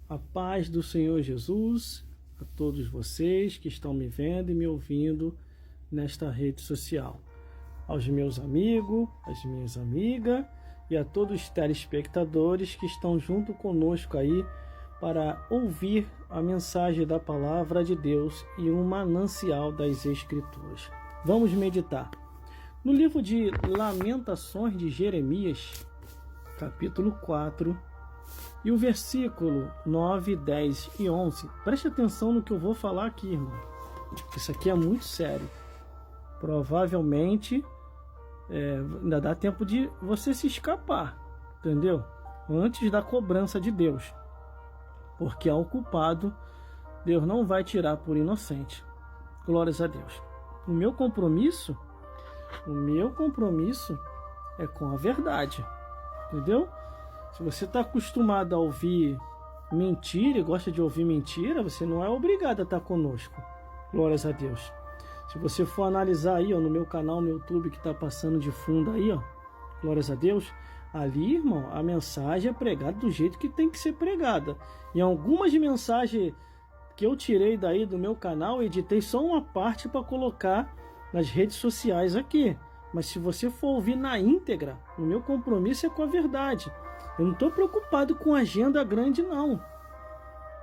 A paz do Senhor Jesus a todos vocês que estão me vendo e me ouvindo nesta rede social. Aos meus amigos, às minhas amigas e a todos os telespectadores que estão junto conosco aí para ouvir a mensagem da palavra de Deus e um manancial das Escrituras. Vamos meditar. No livro de Lamentações de Jeremias, capítulo 4, e o versículo 9, 10 e 11. Preste atenção no que eu vou falar aqui, irmão. Isso aqui é muito sério. Provavelmente ainda dá tempo de você se escapar, entendeu? Antes da cobrança de Deus. Porque ao culpado, Deus não vai tirar por inocente. Glórias a Deus. O meu compromisso é com a verdade, entendeu? Se você está acostumado a ouvir mentira e gosta de ouvir mentira, você não é obrigado a estar conosco. Glórias a Deus. Se você for analisar aí, ó, no meu canal no YouTube que está passando de fundo aí, ó, glórias a Deus, ali, irmão, a mensagem é pregada do jeito que tem que ser pregada. E algumas mensagens que eu tirei daí do meu canal, editei só uma parte para colocar nas redes sociais aqui. Mas se você for ouvir na íntegra, o meu compromisso é com a verdade. Eu não estou preocupado com agenda grande, não.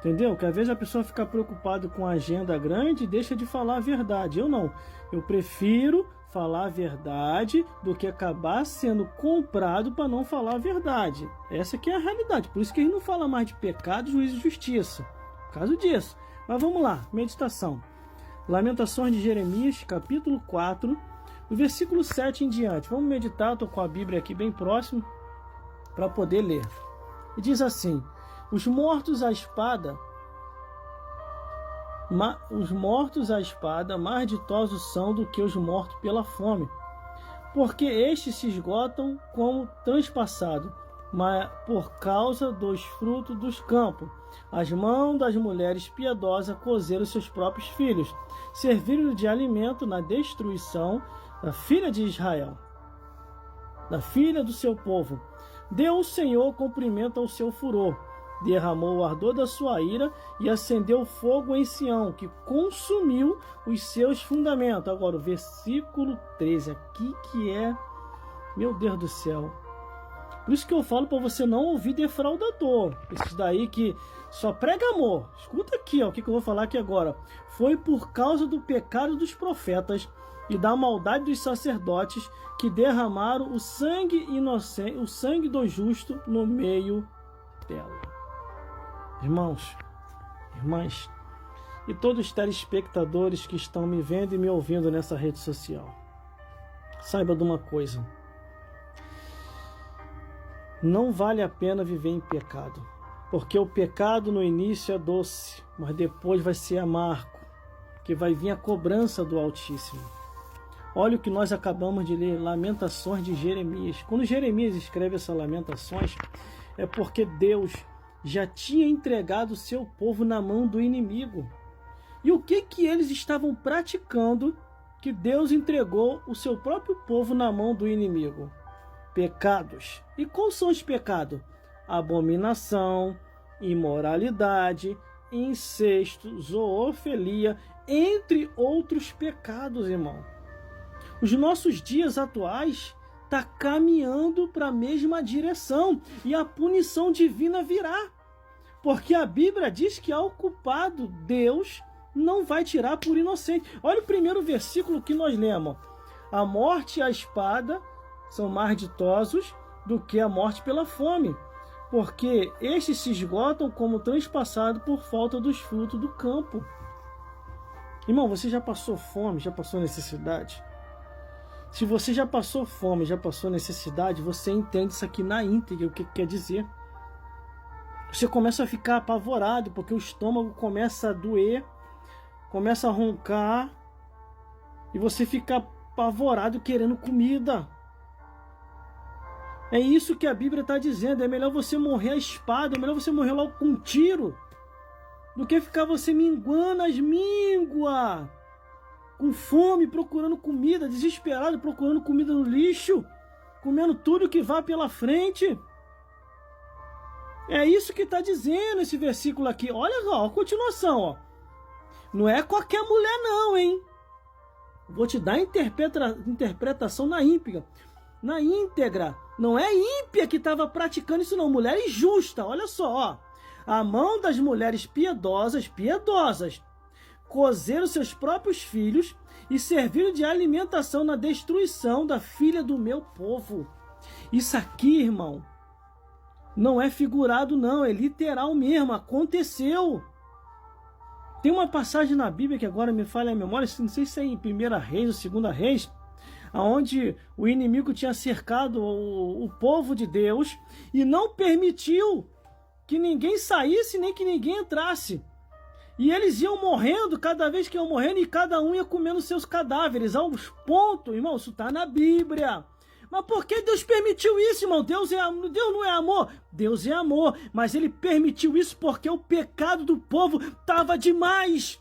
Entendeu? Que às vezes a pessoa fica preocupada com agenda grande e deixa de falar a verdade. Eu não. Eu prefiro falar a verdade do que acabar sendo comprado para não falar a verdade. Essa que é a realidade. Por isso que ele não fala mais de pecado, juízo e justiça. Por causa disso. Mas vamos lá. Meditação. Lamentações de Jeremias, capítulo 4, do versículo 7 em diante. Vamos meditar. Estou com a Bíblia aqui bem próximo para poder ler. E diz assim: os mortos à espada mais ditosos são do que os mortos pela fome, porque estes se esgotam como transpassado, mas por causa dos frutos dos campos. As mãos das mulheres piedosas cozeram seus próprios filhos, serviram de alimento na destruição da filha de Israel, da filha do seu povo. Deu o Senhor cumprimento ao seu furor, derramou o ardor da sua ira e acendeu fogo em Sião, que consumiu os seus fundamentos. Agora o versículo 13, aqui que é, meu Deus do céu. Por isso que eu falo para você não ouvir defraudador. Esses daí que só prega amor. Escuta aqui, ó, o que eu vou falar aqui agora. Foi por causa do pecado dos profetas e da maldade dos sacerdotes que derramaram o sangue inocente, o sangue do justo no meio dela. Irmãos, irmãs, e todos os telespectadores que estão me vendo e me ouvindo nessa rede social, saiba de uma coisa: não vale a pena viver em pecado, porque o pecado no início é doce, mas depois vai ser amargo, porque vai vir a cobrança do Altíssimo. Olha o que nós acabamos de ler, Lamentações de Jeremias. Quando Jeremias escreve essas lamentações, é porque Deus já tinha entregado o seu povo na mão do inimigo. E o que eles estavam praticando que Deus entregou o seu próprio povo na mão do inimigo? Pecados. E quais são os pecados? Abominação, imoralidade, incesto, zoofilia, entre outros pecados, irmão. Os nossos dias atuais estão caminhando para a mesma direção e a punição divina virá. Porque a Bíblia diz que ao culpado Deus não vai tirar por inocente. Olha o primeiro versículo que nós lemos. A morte e a espada são mais ditosos do que a morte pela fome, porque estes se esgotam como transpassado por falta dos frutos do campo. Irmão, você já passou fome, já passou necessidade? Se você já passou fome, já passou necessidade, você entende isso aqui na íntegra, o que quer dizer. Você começa a ficar apavorado, porque o estômago começa a doer, começa a roncar, e você fica apavorado querendo comida. É isso que a Bíblia está dizendo. É melhor você morrer à espada, é melhor você morrer logo com um tiro, do que ficar você minguando as mínguas, com fome, procurando comida, desesperado, procurando comida no lixo, comendo tudo que vá pela frente. É isso que está dizendo esse versículo aqui. Olha só, a continuação, ó. Não é qualquer mulher não, hein? Vou te dar a interpretação na íntegra. Na íntegra. Não é ímpia que estava praticando isso não. Mulher injusta. Olha só, ó. A mão das mulheres piedosas, cozeram seus próprios filhos e serviram de alimentação na destruição da filha do meu povo. Isso aqui, irmão, não é figurado não, é literal mesmo, aconteceu. Tem uma passagem na Bíblia que agora me falha a memória, não sei se é em 1 Reis ou 2 Reis, onde o inimigo tinha cercado o povo de Deus e não permitiu que ninguém saísse nem que ninguém entrasse. E eles iam morrendo, cada vez que iam morrendo, e cada um ia comendo seus cadáveres, aos pontos, irmão, isso está na Bíblia. Mas por que Deus permitiu isso, irmão? Deus não é amor? Deus é amor, mas ele permitiu isso porque o pecado do povo estava demais.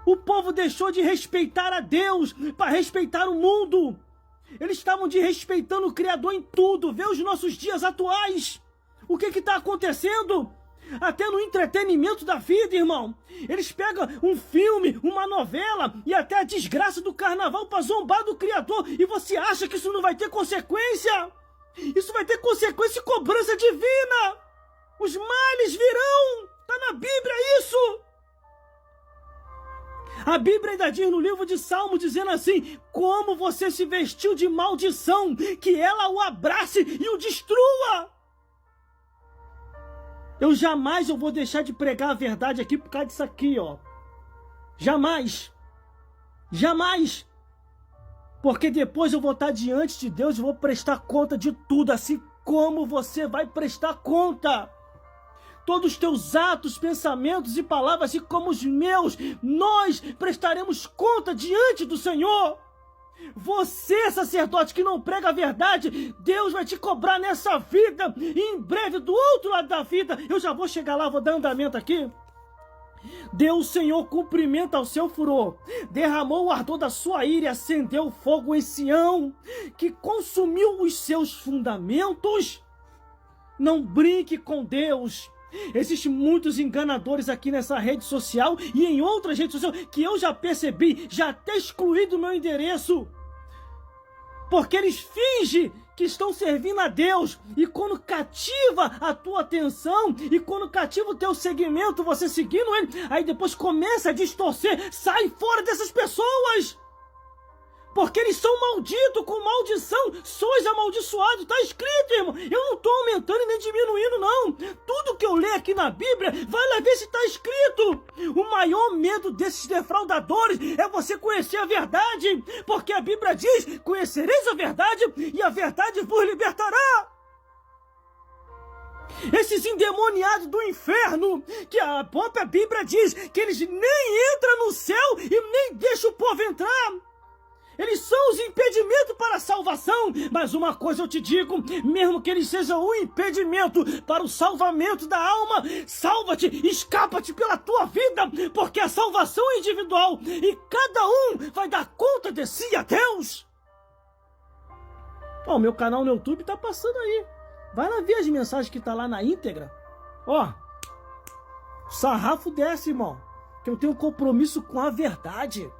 O povo deixou de respeitar a Deus para respeitar o mundo. Eles estavam desrespeitando o Criador em tudo. Vê os nossos dias atuais. O que está acontecendo? Até no entretenimento da vida, irmão. Eles pegam um filme, uma novela e até a desgraça do carnaval para zombar do Criador. E você acha que isso não vai ter consequência? Isso vai ter consequência e cobrança divina. Os males virão. Está na Bíblia isso. A Bíblia ainda diz no livro de Salmos, dizendo assim: como você se vestiu de maldição, que ela o abrace e o destrua. Eu jamais vou deixar de pregar a verdade aqui por causa disso aqui, ó. Jamais. Jamais. Porque depois eu vou estar diante de Deus e vou prestar conta de tudo, assim como você vai prestar conta. Todos os teus atos, pensamentos e palavras, assim como os meus, nós prestaremos conta diante do Senhor. Você, sacerdote, que não prega a verdade, Deus vai te cobrar nessa vida e em breve do outro lado da vida. Eu já vou chegar lá, vou dar andamento aqui. Deu o Senhor cumprimento ao seu furor, derramou o ardor da sua ira e acendeu o fogo em Sião, que consumiu os seus fundamentos. Não brinque com Deus. Existem muitos enganadores aqui nessa rede social e em outras redes sociais que eu já percebi, já até excluí do meu endereço. Porque eles fingem que estão servindo a Deus e quando cativa a tua atenção e quando cativa o teu segmento, você seguindo ele, aí depois começa a distorcer. Sai fora dessas pessoas! Porque eles são malditos, com maldição, sois amaldiçoados, está escrito, irmão. Eu não estou aumentando e nem diminuindo, não. Tudo que eu leio aqui na Bíblia, vai lá ver se está escrito. O maior medo desses defraudadores é você conhecer a verdade, porque a Bíblia diz, conhecereis a verdade e a verdade vos libertará. Esses endemoniados do inferno, que a própria Bíblia diz que eles nem entram no céu e nem deixam o povo entrar. Eles são os impedimentos para a salvação, mas uma coisa eu te digo, mesmo que eles sejam um impedimento para o salvamento da alma, salva-te, escapa-te pela tua vida, porque a salvação é individual e cada um vai dar conta de si a Deus. Ó, o meu canal no YouTube tá passando aí, vai lá ver as mensagens que tá lá na íntegra. Ó, o sarrafo desce, irmão, que eu tenho compromisso com a verdade.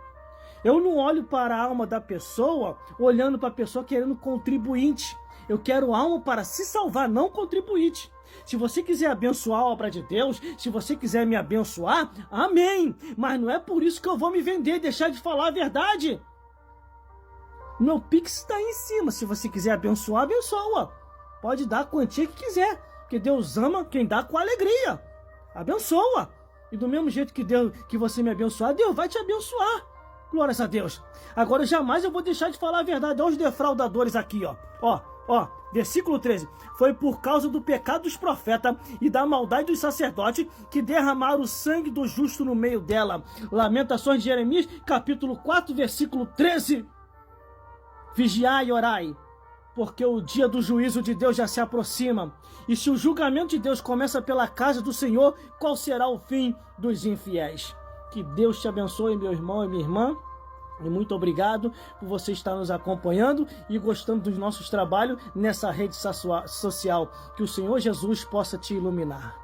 Eu não olho para a alma da pessoa, olhando para a pessoa querendo contribuinte. Eu quero alma para se salvar, não contribuinte. Se você quiser abençoar a obra de Deus, se você quiser me abençoar, amém. Mas não é por isso que eu vou me vender e deixar de falar a verdade. Meu Pix está aí em cima. Se você quiser abençoar, abençoa. Pode dar a quantia que quiser, porque Deus ama quem dá com alegria. Abençoa. E do mesmo jeito que você me abençoar, Deus vai te abençoar. Glórias a Deus. Agora jamais eu vou deixar de falar a verdade aos defraudadores aqui, ó. Ó, versículo 13. Foi por causa do pecado dos profetas e da maldade dos sacerdotes que derramaram o sangue do justo no meio dela. Lamentações de Jeremias, capítulo 4, versículo 13. Vigiai e orai, porque o dia do juízo de Deus já se aproxima. E se o julgamento de Deus começa pela casa do Senhor, qual será o fim dos infiéis? Que Deus te abençoe, meu irmão e minha irmã. E muito obrigado por você estar nos acompanhando e gostando dos nossos trabalhos nessa rede social. Que o Senhor Jesus possa te iluminar.